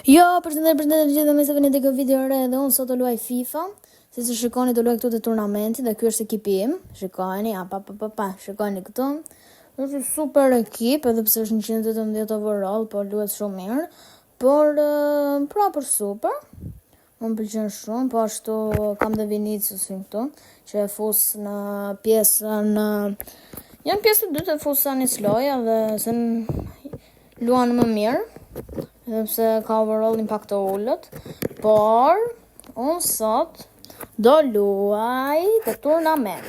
Jo, përshëndetje të gjithë, me se vini tek video re dhe unë sot të luaj FIFA. Si që shikoni të luaj këtu të turnamenti dhe ky është ekipi im. Shikoni, shikoni këtu. Është super ekip, edhe pse është 118 overall, po luhet shumë mirë. Por super. Më pëlqen shumë, po ashtu kam dhe Viniciusin këtu, që e fus në pjesën janë pjesë të dytë e fus Sanis loja dhe se luan më mirë. Edhe pse ka overall impact të ullët, por unë sot do luaj të turnament.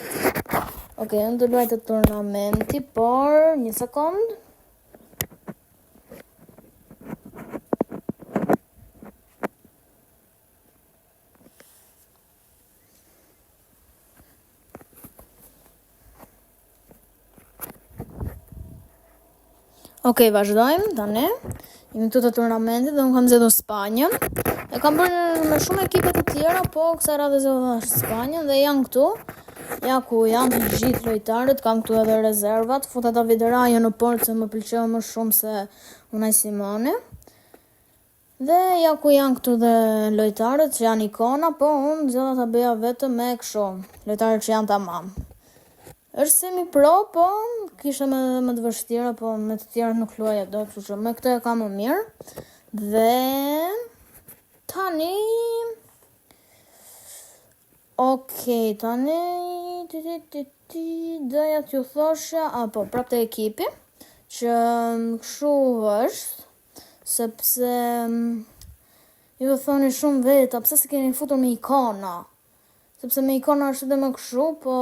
Okej, unë do luaj të turnamenti, por një sekond. Okej, vazhdojmë tani. Jemi këtu të turnamentit dhe unë kam zgjedhur Spanjën. E kam bërë me shumë ekipe të tjera, po kësaj radhe zgjedhur Spanjën dhe janë këtu. Ja ku janë të gjithë lojtarët, kam këtu edhe rezervat. Futa David Raya në portë se më pëlqeu më shumë se Unai Simone. Dhe ja ku janë këtu dhe lojtarët që janë ikona, po unë zgjedha ta bëja vetëm me kështu, lojtarët që janë tamam. Është semi pro, po kisha më të vështira, po me të tjerë nuk luaja dot, kështu që me këtë e kam më mirë. Dhe tani tani doja t'ju thosha, prapë të ekipi, që kështu është, sepse ju thoni shumë veta, pse se keni futur me ikona? Sepse me ikona është edhe më kështu, po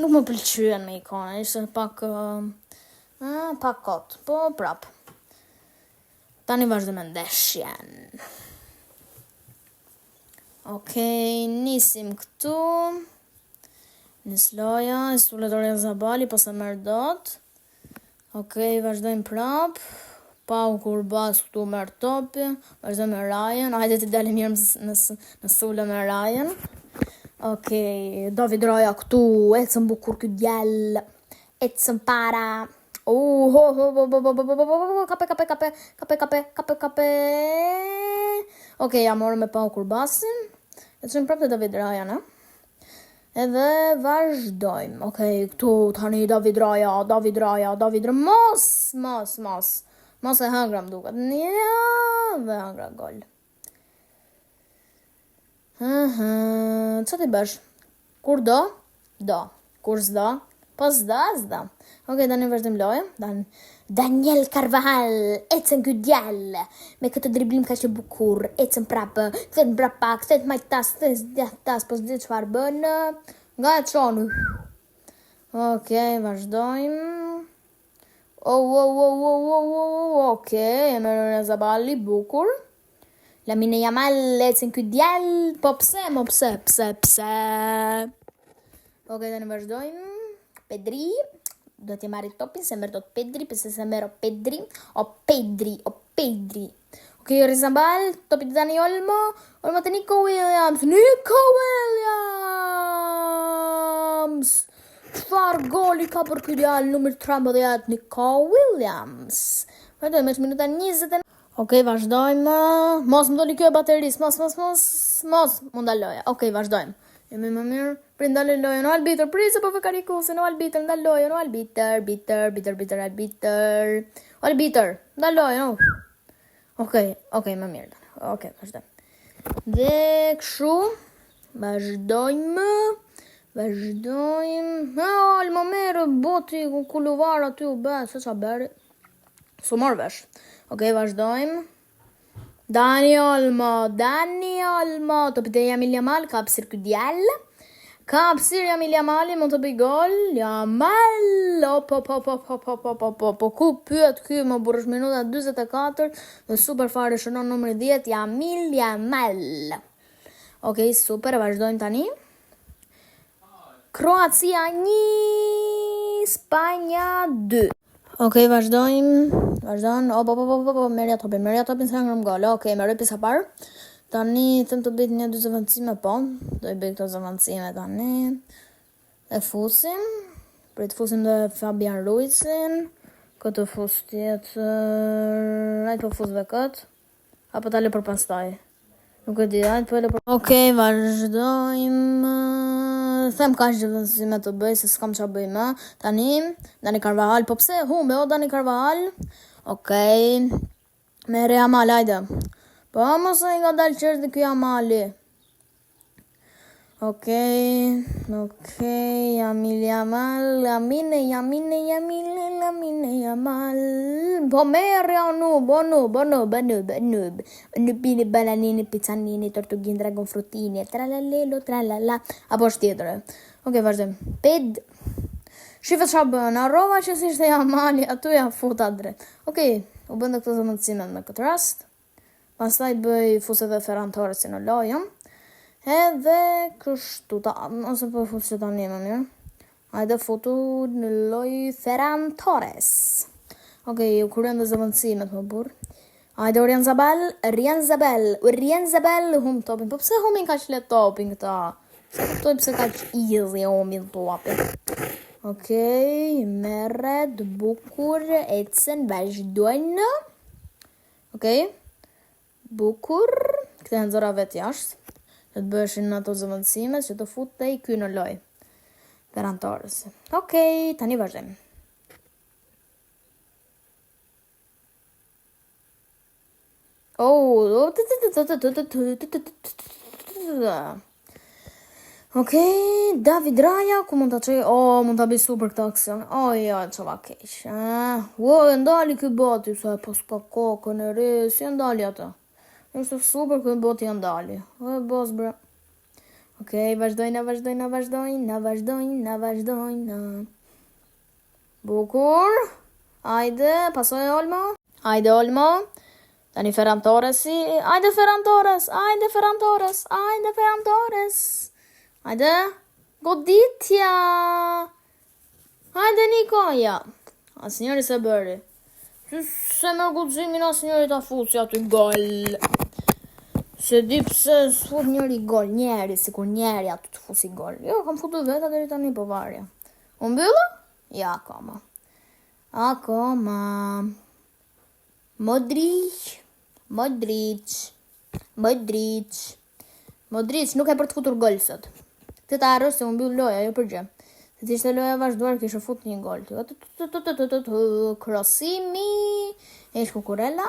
nuk më pëlqyen me ikona, ishte pak kot, po prap. Tani vazhdo me ndeshjen. Okej, nisim këtu. Nis loja, Suletoria Zabali, po se merr dot. Okej, vazhdojmë prap. Pau Kurbas këtu merr topi, vazhdojmë me Ryan, hajde të dalim mirë në Sule me Ryan. Okej, David Raya këtu, ecën bukur ky djal, ecën para. Kape. Okej, ja morëm me Pau Kurbasin. Ecën prapë te David Raya, ne? Edhe vazhdojmë. Okej, këtu tani David Raya, mos e hëngra më duket. Ja, dhe hëngra gol. Çfarë ti bësh? Kur do? Do. Kur s'do? Po s'do. Okej, tani vazhdojmë lojën. Daniel Carvajal, ecën ky djal. Me këtë driblim kaq e bukur, ecën prapë, kthehet mbrapa, kthehet më tas, po s'di çfarë bën. Nga e çon. Okej, vazhdojmë. Okej, Emre Zabali, bukur. Lamine Yamal, ecën ky djal, po pse? Okej, tani vazhdojmë. Pedri, do t'i marri topin, se merr dot Pedri, pse se merr Pedri. Okej, Rizabal, topi të Dani Olmo të Nico Williams. Çfarë goli ka për ky djal numër 13, Nico Williams. Vazhdojmë me minuta 20. Okej, vazhdojmë. Mos më doli kjo e bateris. Mos më ndaloja. Okej, vazhdojmë. Jemi më mirë. Për ndalë lojën. O albitër, prisë po karikuse. O albitër, ndalë lojën. O albitër. O albitër, ndalë lojën. Okej, më mirë. Okej, vazhdojmë. Dhe kështu. Vazhdojmë. Almo merë boti ku luvar aty u bë. Se qa beri. Su morë vesh. Okej, vazhdojmë. Dani Olmo, topi te Jamil Yamal, ka hapësir ky djal. Ka hapësir Jamil Yamali, mund të bëj gol. Yamal, po ku pyet ky, më burrësh minuta 44, dhe super fare shënon numri 10, Jamil Yamal. Okej, super, vazhdojmë tani. Kroacia 1, Spanja 2. Okej, vazhdojmë. Merja topin se ngrëm gol. Okej, meroj pisa parë. Tani them të bëjt një dy zëvendësime, po. Do i bëj këto zëvendësime tani. E fusim. Për të fusim dhe Fabian Ruizin. Këtë fus tjetër. Ajtë po fus dhe këtë. apo ta lë për pastaj? Nuk e di, hajde po e lë për... Okej, vazhdojmë. Them ka zhvendësime të bëj, se s'kam ç'a bëj më. Tani, Dani Carvajal, po pse humbe o Dani Carvajal? Okej. Me Real hajde. Po mos e nga dalë që është ky Amali. Okej, Lamine Yamal. Po merë Banub. Nubini, bananini, pizzanini, tortughini, dragon fruttini, tralalelo, tralala. Apo është tjetër. Okej, vazhdojmë. Ped. Shifet ç'a bën, arrova që si ishte Yamali, aty ja futa drejt. Okej, u bënda këto zëmëndësime me këtë rast. Pastaj bëj fuse dhe Ferran Torresi në lojën. Edhe kështu ose po futu që tani më mirë. Hajde futu në lojë Ferran Torres. Okej, u kryen dhe zëvendësimet më burr. Hajde Rian Zabel hum topin. Po pse humin kaq lehtë topin këta? Kuptoj pse kaq easy humin topin. Okej, merret bukur, ecën, vazhdojnë. Okej. Bukur, këtë nxora vetë jashtë. Që të bëshin në ato zëvendësime që të futej ky në lojë. Ferran Torres. Okej, tani vazhdojmë. Okej, David Raya, ku mund ta çoj? Mund ta bëj super këtë aksion. Ja, çova keq. Ndali ky boti, sa po s'ka kokën e re, si ndali atë? Është super ky boti ndali. Boss bro. Okej, vazhdojnë. Bukur. Hajde, pasoj Olmo. Hajde Olmo. Tani Ferran Torresi. Hajde Ferran Torres. Hajde. Goditja. Hajde Nikoja. Asnjëri se bëri. Se me guximin asnjëri ta fuci aty gol. Se di pse s'fut njëri gol, sikur njeri aty të fusi gol. Jo, kam futur vetë deri tani po varja. U mbyllë? Ja, akoma. Modric nuk e për të futur gol sot. Këtë ta arrosh se u mbyll loja, jo për gjë. Se të ishte loja vazhduar, kishe fut një gol. Krosimi. Esh Kukurella.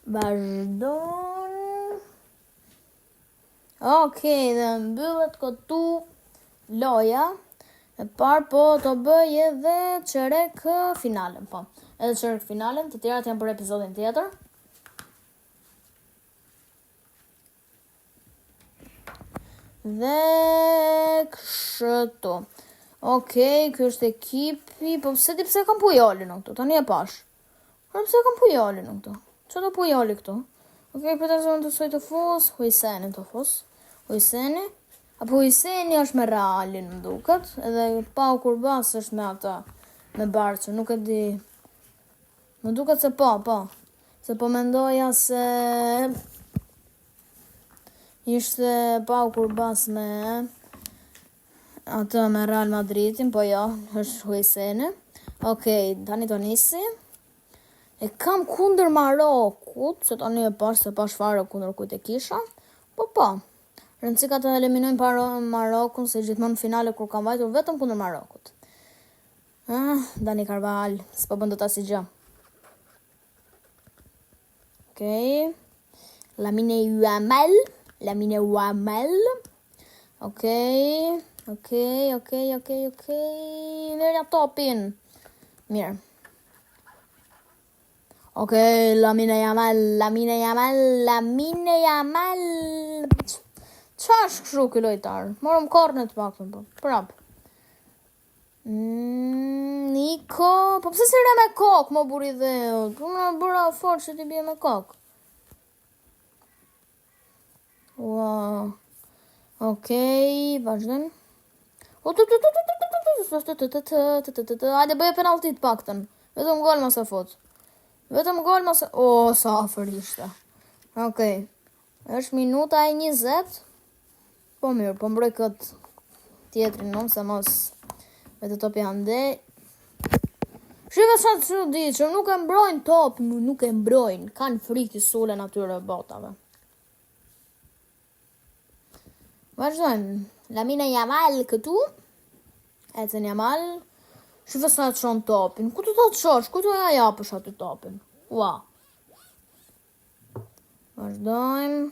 Vazhdon. Okej, dhe mbyllet këtu loja. E parë po të bëj edhe çerek finalen, po. Edhe çerek finalen, të tjerat janë për episodin tjetër. Dhe kështu. Okej, ky është ekipi, po pse kam Pujolin në këtu? Tani e pash. Po pse kam Pujolin në këtu? Çfarë do Pujoli këtu? Okej, për të zonë të soj të fus, Huiseni të fus. Apo Huiseni është me Realin, më duket, edhe Pau Kurbas është me ata, me Barçën, nuk e di. Më duket se po. Se po mendoja se ishte Pau Kurbas me atë me Real Madridin, po jo, është Huiseni. Okej, tani të nisi. E kam kundër Marokut, se tani e pash se pash fare kundër kujt e kisha. Po. Rëndësika të eliminojnë para Marokun, se gjithmonë finale kur kam vajtur vetëm kundër Marokut. Dani Carvajal, s'po bën dot asnjë gjë. Okej. Lamine Yamal. Okej. Merja topin. Mirë. Okej, Lamine Yamal. Qa është kështu ky lojtar? Morëm kornet paktën po. Prap. Niko, po pse si re me kokë, më buri dhe. Po më bëra fort që ti bie me kokë. Wow. Okej, vazhdojmë. Hajde bëje penaltit paktën. Vetëm gol mos e fut. Sa afër ishte. Okej. Është minuta e 20. Po mirë, po mbroj këtë tjetrin se mos vetë topi ande. Shive sa të çuditshëm, nuk e mbrojnë top, nuk e mbrojnë, kanë frikë të sulen atyre botave. Vazhdojmë. Lamine Yamal këtu. Ecen Yamal. Shive sa të çon topin. Ku të çosh? Ku të ja japësh aty topin? Ua. Vazhdojmë.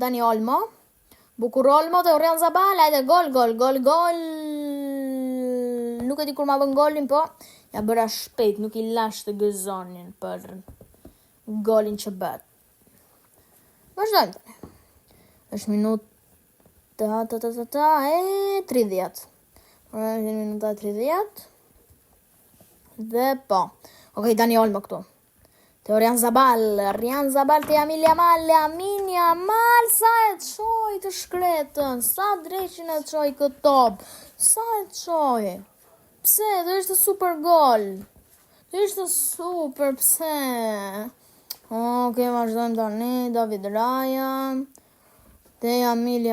Dani Olmo. Bukur Olmo te Orion Zabal. Hajde gol. Nuk e di kur ma bën golin, po ja bëra shpejt, nuk i lash të gëzonin për golin që bët. Vazhdojmë tani. Është minuta 30. Minuta 30. Dhe po. Okej, Dani Olmo këtu. Te Orion Zabal te Lamine Yamal, sa e çoj të shkretën, sa dreqin e çoj këtë top, sa e çoj. Pse, dhe ishte super gol. Pse? Okej, vazhdojmë tani, David Raya. Te Lamine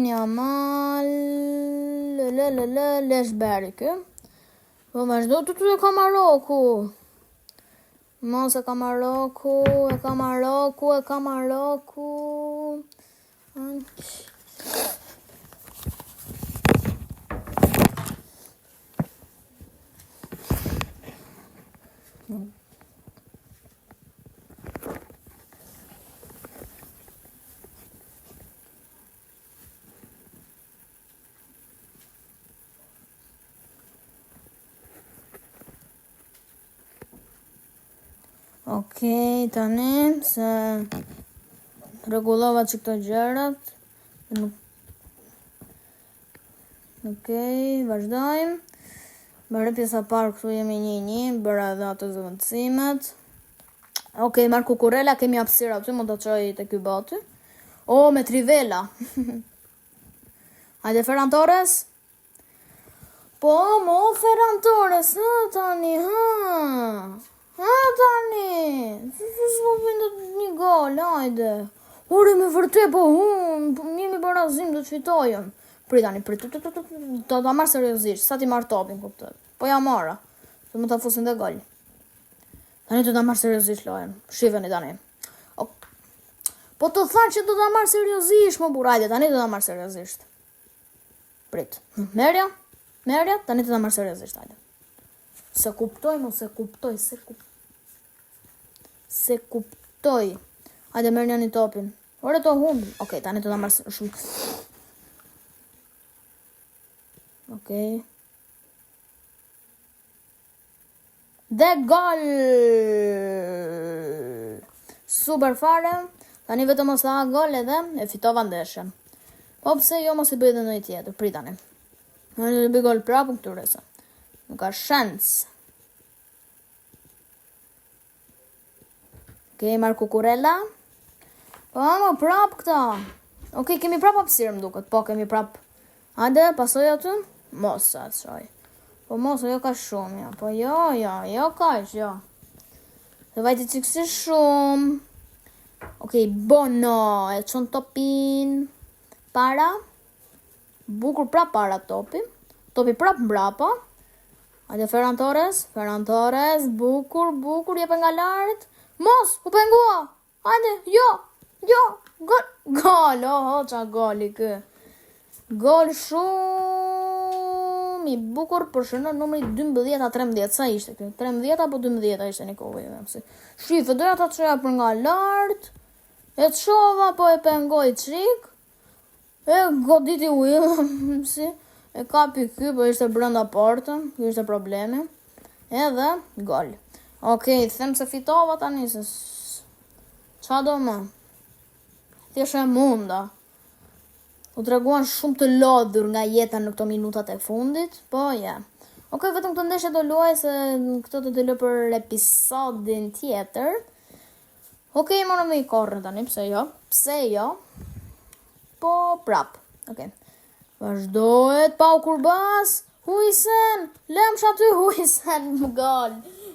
Yamal. Leshberi kë. Po vazhdo të e ka Maroku. Mos e ka Maroku. Okej, tani se rregullova që këto gjërat. Okej, vazhdojmë. Bërë pjesa parë këtu jemi 1-1, bëra edhe ato zëvendësimet. Okej, Marco Kurela, kemi hapësirë aty, mund të çoj te ky boti. Me Trivela. Hajde Ferran Torres. Po, Ferran Torres, tani, tani, s'vopin do një gol, hajde. Ore me vërtet, po jemi barazim do të fitojëm. Pritani, do ta marr seriozisht, sa ti marr topin, kuptoj. Po ja marra, se më ta fusin dhe gol. Tani do ta marr seriozisht lojën, shifeni tani. Po të thanë që do ta marr seriozisht, më burajde, tani do ta marr seriozisht. Prit, merja, tani do ta marr seriozisht, hajde. Se kuptoj. Hajde merr një topin. Ore to humbi. Okej, tani do ta marr shumë. Okej. Dhe gol! Super fare. Tani vetëm mos ha gol edhe e fitova ndeshjen. Po pse jo mos i bëj edhe ndonjë tjetër, pritani. Në të bëj gol prapë këtyre sa. Nuk ka shans. Okej, Marco Kurela. Po më prap këta. Okej, kemi prap hapësirë më duket. Po kemi prap. Hajde, pasoj aty. Mos sa çoj. Po mos, jo ka shumë, ja. Po jo kaq, jo. Dhe vajti cikësi shumë. Okej, Bono, e çon topin. Para. Bukur prap para topi. Topi prap mbrapa. Hajde Ferran Torres, bukur, jepe nga lart. Mos, u pengua. Hajde, jo, gol, qa goli kë. Gol shumë i bukur për shënon numri 12-13, sa ishte kë? 13 apo 12 ishte një kohë. Shifë, doja ta çoja për nga lart. E çova, po e pengoj çik. E goditi Williamsi. E kapi ky, po ishte brenda portën, ky ishte problemi. Edhe gol. Okej, them se fitova tani se qa do më? Thjesht e munda. U treguan shumë të lodhur nga jeta në këto minutat e fundit, po ja. Okej, vetëm këtë ndeshje do luaj se këto do të lë për episodin tjetër. Okej, morëm me i korrën tani, pse jo? Po prap. Okej. Vazhdohet Pau Kurbas, Huisen, lemsh aty Huisen, më gol.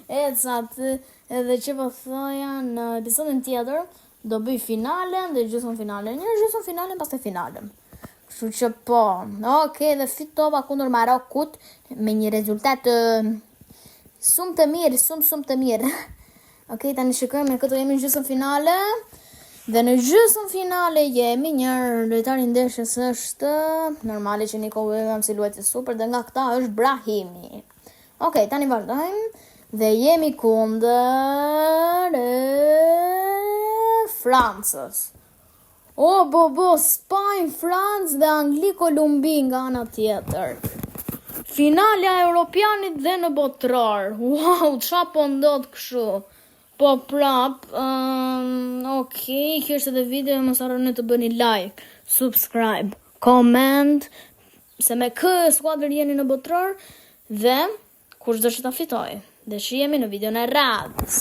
Eca aty, edhe që po thoja në episodin tjetër, do bëj finalen dhe gjysmë finalen. Një gjysmë finalen pas të finalen. Kështu që po. Okej, dhe fitova kundër Marokut me një rezultat shumë të mirë, shumë të mirë. Okej, tani shikojmë, këtu jemi në gjysmë finale. Dhe në gjysmë finale jemi një lojtar i ndeshjes është normale që Nico Williams si luajtë super dhe nga këta është Brahimi. Okej, tani vazhdojmë dhe jemi kundër Francës. Spanjë, Francë dhe Angli, Kolumbi nga ana tjetër. Finalja e Europianit dhe në botrar. Wow, qa po ndodh kështu? Po prap, okej, kjo është edhe video, mos harroni të bëni like, subscribe, comment, se me kë skuadër jeni në botrar dhe kush do që ta fitoj. Dhe shihemi në videon e radhës.